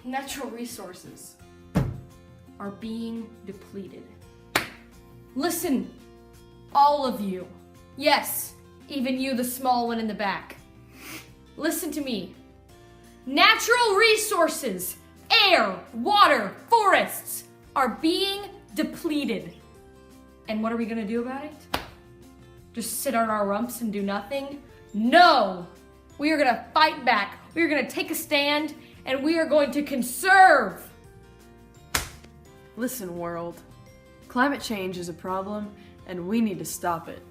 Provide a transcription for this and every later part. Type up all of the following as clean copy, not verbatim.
Natural resources are being depleted. Listen, all of you. Yes, even you, the small one in the back. Listen to me. Natural resources, air, water, forests are being depleted. And what are we gonna do about it? Just sit on our rumps and do nothing? No! We are gonna fight back. We are gonna take a stand, and we are going to conserve. Listen, world. Climate change is a problem, and we need to stop it.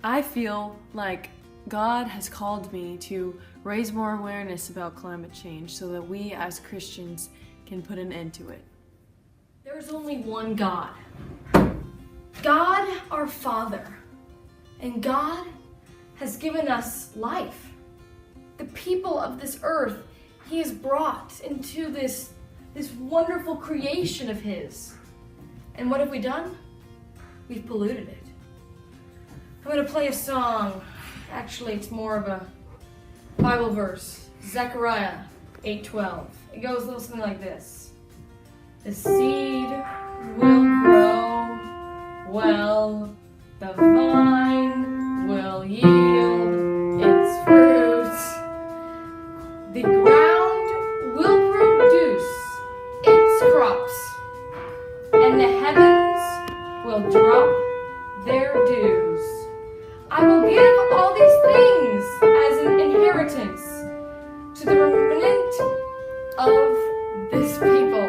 I feel like God has called me to raise more awareness about climate change so that we as Christians can put an end to it. There is only one God. God, our Father. And God has given us life. The people of this earth, He has brought into this wonderful creation of His. And what have we done? We've polluted it. I'm going to play a song. Actually, it's more of a Bible verse. Zechariah 8:12. It goes a little something like this. The seed will grow well, the vine will yield its fruit, the ground will produce its crops, and the heavens will drop their dews. I will give all these things as an inheritance to the remnant of this people.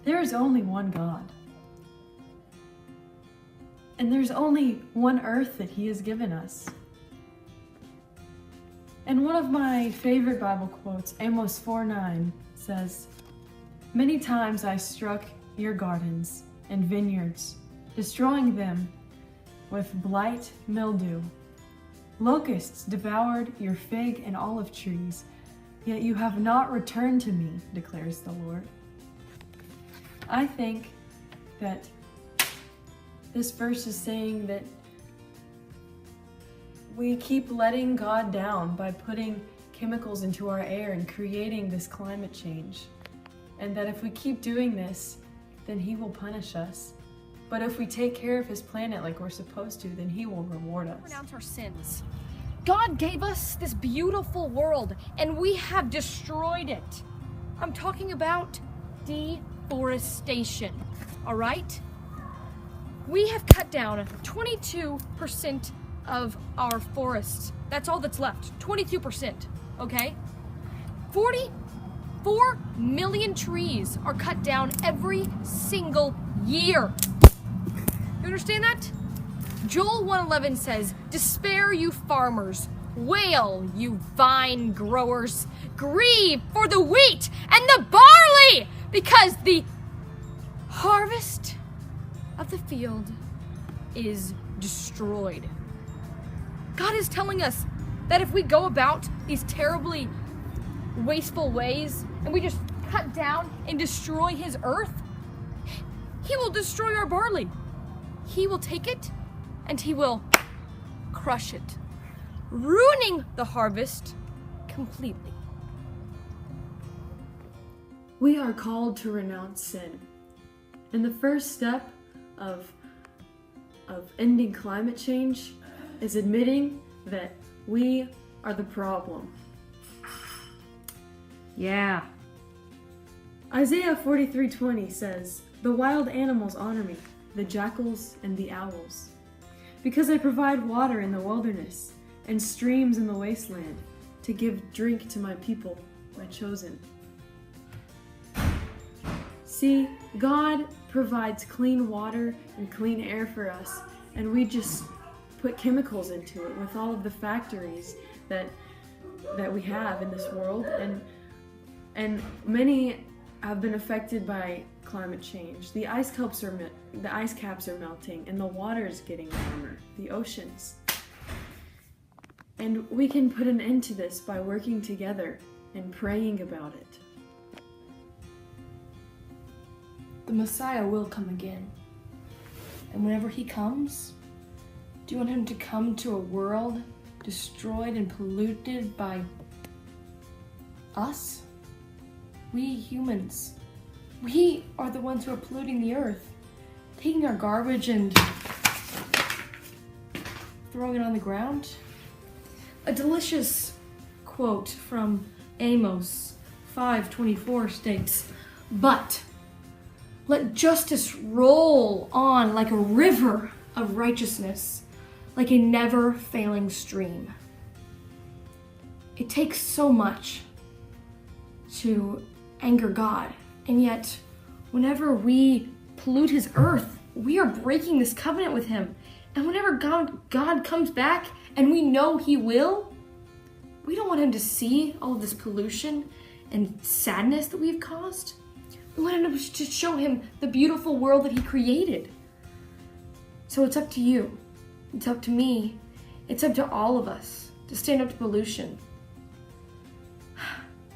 There is only one God. And there's only one earth that He has given us. And one of my favorite Bible quotes, Amos 4:9, says, "Many times I struck your gardens and vineyards, destroying them with blight, mildew. Locusts devoured your fig and olive trees, yet you have not returned to me, declares the Lord." I think that this verse is saying that we keep letting God down by putting chemicals into our air and creating this climate change. And that if we keep doing this, then He will punish us. But if we take care of His planet like we're supposed to, then He will reward us. Renounce our sins. God gave us this beautiful world, and we have destroyed it. I'm talking about deforestation, all right? We have cut down 22% of our forests. That's all that's left, 22%, okay? 44 million trees are cut down every single year. You understand that? Joel 1:11 says, "Despair, you farmers. Wail, you vine growers. Grieve for the wheat and the barley, because the harvest of the field is destroyed." God is telling us that if we go about these terribly wasteful ways and we just cut down and destroy His earth, He will destroy our barley. He will take it and He will crush it, ruining the harvest completely. We are called to renounce sin. And the first step of ending climate change is admitting that we are the problem. Yeah. Isaiah 43:20 says, "The wild animals honor me, the jackals and the owls, because I provide water in the wilderness and streams in the wasteland to give drink to my people, my chosen." See, God provides clean water and clean air for us, and we just put chemicals into it with all of the factories that we have in this world, and many have been affected by climate change. The ice caps are melting, and the water is getting warmer, the oceans. And we can put an end to this by working together and praying about it. The Messiah will come again. And whenever He comes, do you want Him to come to a world destroyed and polluted by Us. We humans. We are the ones who are polluting the earth, taking our garbage and throwing it on the ground. A delicious quote from Amos 5:24 states, "But let justice roll on like a river of righteousness, like a never-failing stream." It takes so much to anger God, and yet whenever we pollute his earth, we are breaking this covenant with him. And whenever God comes back, and we know he will, we don't want him to see all of this pollution and sadness that we've caused. We want him to show him the beautiful world that he created. So it's up to you. It's up to me. It's up to all of us to stand up to pollution.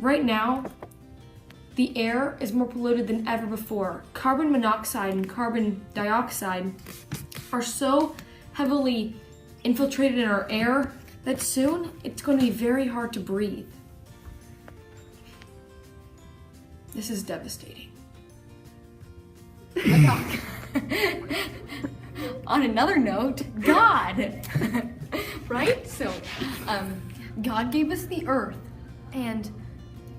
Right now, the air is more polluted than ever before. Carbon monoxide and carbon dioxide are so heavily infiltrated in our air that soon it's going to be very hard to breathe. This is devastating. On another note, God, right? So, God gave us the earth, and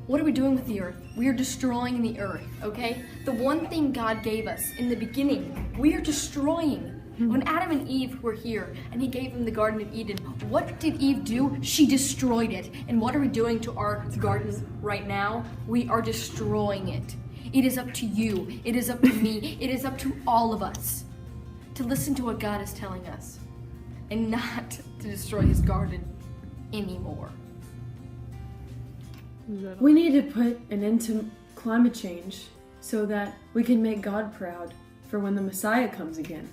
what are we doing with the earth? We are destroying the earth, okay? The one thing God gave us in the beginning, we are destroying. When Adam and Eve were here and he gave them the Garden of Eden, what did Eve do? She destroyed it. And what are we doing to our gardens right now? We are destroying it. It is up to you. It is up to me. It is up to all of us to listen to what God is telling us and not to destroy his garden anymore. We need to put an end to climate change so that we can make God proud for when the Messiah comes again.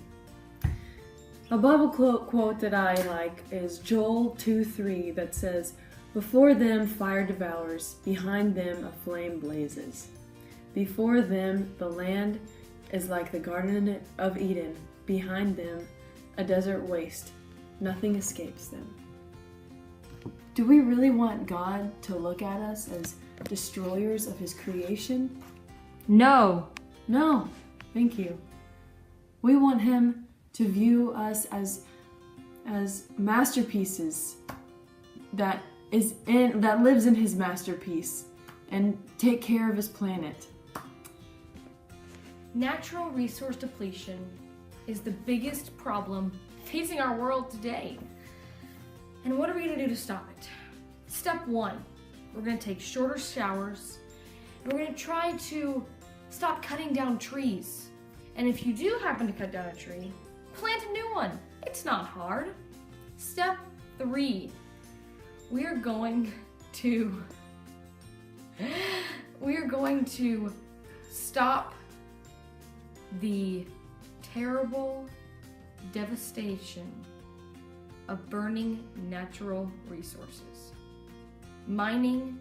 A Bible quote that I like is Joel 2:3 that says, "Before them fire devours, behind them a flame blazes. Before them the land is like the Garden of Eden, behind them a desert waste. Nothing escapes them." Do we really want God to look at us as destroyers of his creation? No. No, thank you. We want him to view us as masterpieces that lives in his masterpiece and take care of his planet. Natural resource depletion is the biggest problem facing our world today. And what are we going to do to stop it? Step 1, we're going to take shorter showers. And we're going to try to stop cutting down trees. And if you do happen to cut down a tree, plant a new one. It's not hard. Step 3, we are going to stop the terrible devastation of burning natural resources. Mining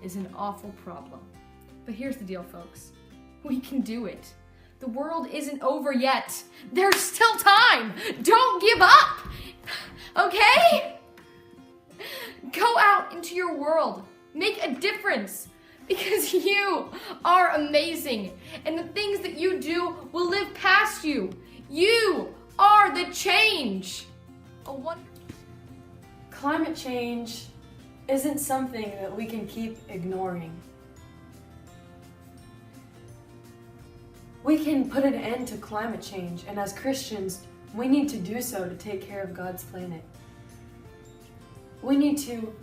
is an awful problem. But here's the deal, folks. We can do it. The world isn't over yet. There's still time. Don't give up. Okay? Go out into your world. Make a difference. Because you are amazing. And the things that you do will live past you. You are the change. Climate change isn't something that we can keep ignoring. We can put an end to climate change, and as Christians, we need to do so to take care of God's planet. We need to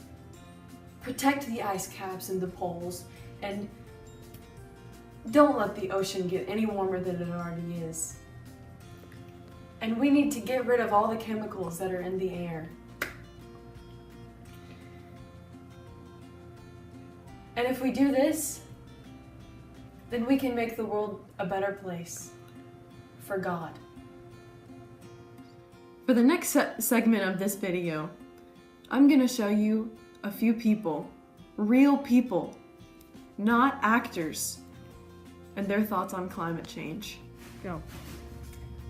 protect the ice caps and the poles, and don't let the ocean get any warmer than it already is. And we need to get rid of all the chemicals that are in the air. And if we do this, then we can make the world a better place for God. For the next segment of this video, I'm going to show you a few people, real people, not actors, and their thoughts on climate change. Go.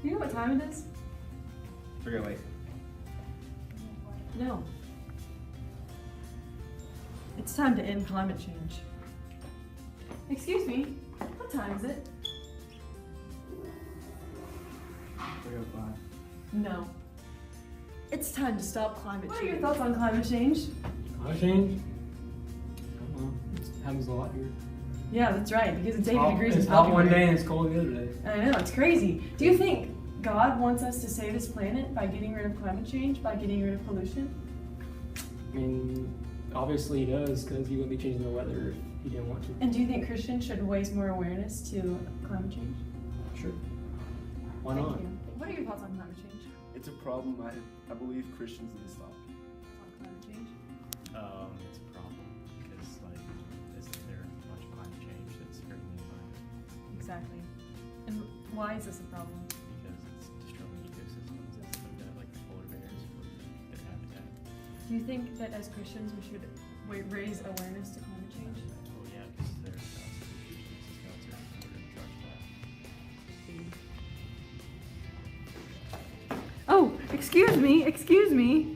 You know what time it is? We're gonna wait. No. It's time to end climate change. Excuse me, what time is it? 3:05. No. It's time to stop climate change. What are your thoughts on climate change? Climate change? I don't know. It happens a lot here. Yeah, that's right, because it's 80 degrees in It's hot one February. day and it's cold the other day. I know, it's crazy. Do you think God wants us to save this planet by getting rid of climate change, by getting rid of pollution? I mean, obviously he does, because he wouldn't be changing the weather if he didn't want to. And do you think Christians should raise more awareness to climate change? Sure. Why Thank not? you. What are your thoughts on climate change? It's a problem I believe Christians need to stop. On climate change? It's a problem because, like, isn't there much climate change that's hurting the environment? Exactly. And why is this a problem? Because it's destroying ecosystems and stuff like that, like the polar bears for their habitat. Do you think that as Christians we should raise awareness to climate change? Oh yeah, because there's scouts are in charge of that. Oh, excuse me.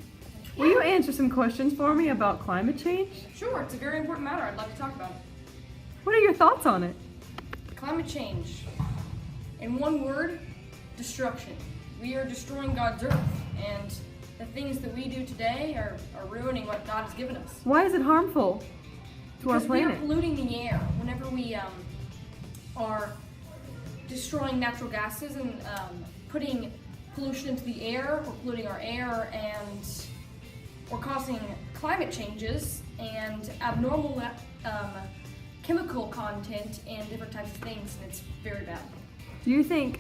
Will you answer some questions for me about climate change? Sure, it's a very important matter. I'd like to talk about it. What are your thoughts on it? Climate change. In one word, destruction. We are destroying God's earth, and the things that we do today are ruining what God has given us. Why is it harmful to our Because we are planet? polluting the air. Whenever we are destroying natural gases and putting pollution into the air, we're polluting our air, and we're causing climate changes and abnormal chemical content and different types of things, and it's very bad. Do you think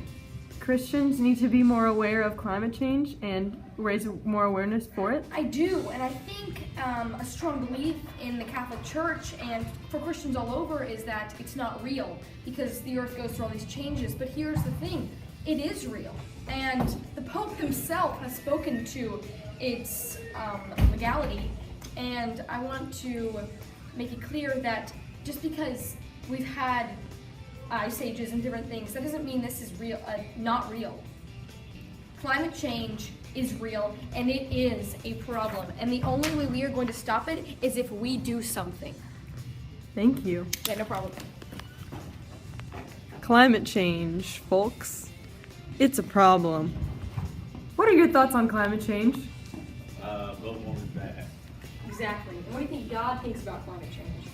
Christians need to be more aware of climate change and raise more awareness for it? I do, and I think a strong belief in the Catholic Church and for Christians all over is that it's not real because the earth goes through all these changes. But here's the thing, it is real. And the Pope himself has spoken to its legality, and I want to make it clear that just because we've had ice ages and different things, that doesn't mean this is real, not real. Climate change is real, and it is a problem. And the only way we are going to stop it is if we do something. Thank you. Yeah, no problem. Climate change, folks. It's a problem. What are your thoughts on climate change? Global warming's bad. Exactly. And what do you think God thinks about climate change?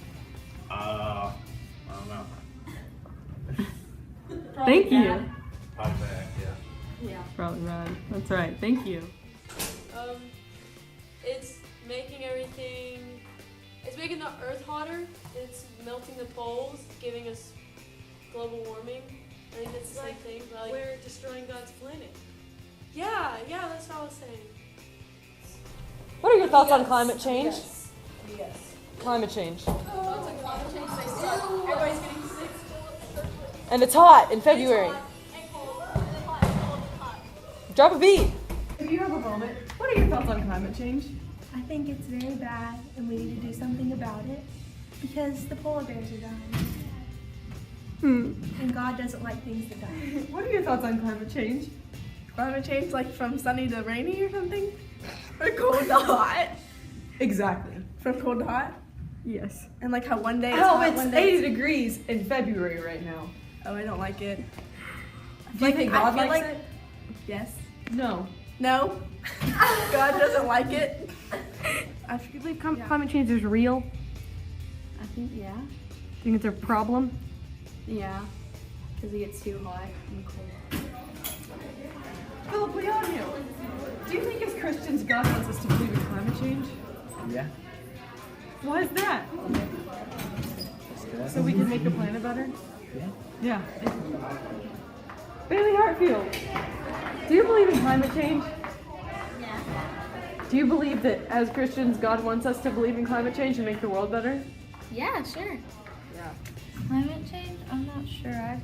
I don't know. Thank you. bad. Probably bad, yeah. Yeah. Probably right. That's right. Thank you. It's making everything, it's making the earth hotter, it's melting the poles, giving us global warming. I think it's the same thing. But We're destroying God's planet. yeah, that's what I was saying. What are your thoughts on climate change? Yes. Climate change. Everybody's getting sick. And it's hot in February. Drop a beat. If you have a moment, what are your thoughts on climate change? I think it's very bad and we need to do something about it because the polar bears are dying. And God doesn't like things to die. What are your thoughts on climate change? Climate change, like from sunny to rainy or something? Or cold to hot? Exactly. From cold to hot? Yes. And like how one day it's Oh, hot, it's one day 80 degrees in February right now. Oh, I don't like it. Do you think God I feel likes like- it? Yes. No. No? God doesn't like it. I believe climate change is real. I think, yeah. Think it's a problem? Yeah. Because it gets too hot and cold. Philip, we on you. Do you think as Christians God wants us to believe in climate change? Yeah. Why is that? So we can make the planet better? Yeah. Yeah. Bailey Hartfield, do you believe in climate change? Yeah. Do you believe that as Christians God wants us to believe in climate change and make the world better? Yeah, sure. Yeah. Climate change? I'm not sure. I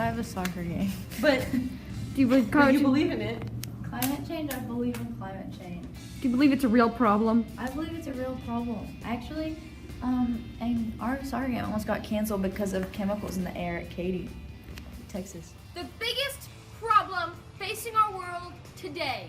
have a soccer game. But do you believe climate change? believe in it? Climate change? I believe in climate change. Do you believe it's a real problem? I believe it's a real problem. Actually, and our soccer game almost got canceled because of chemicals in the air at Katy, Texas. The biggest problem facing our world today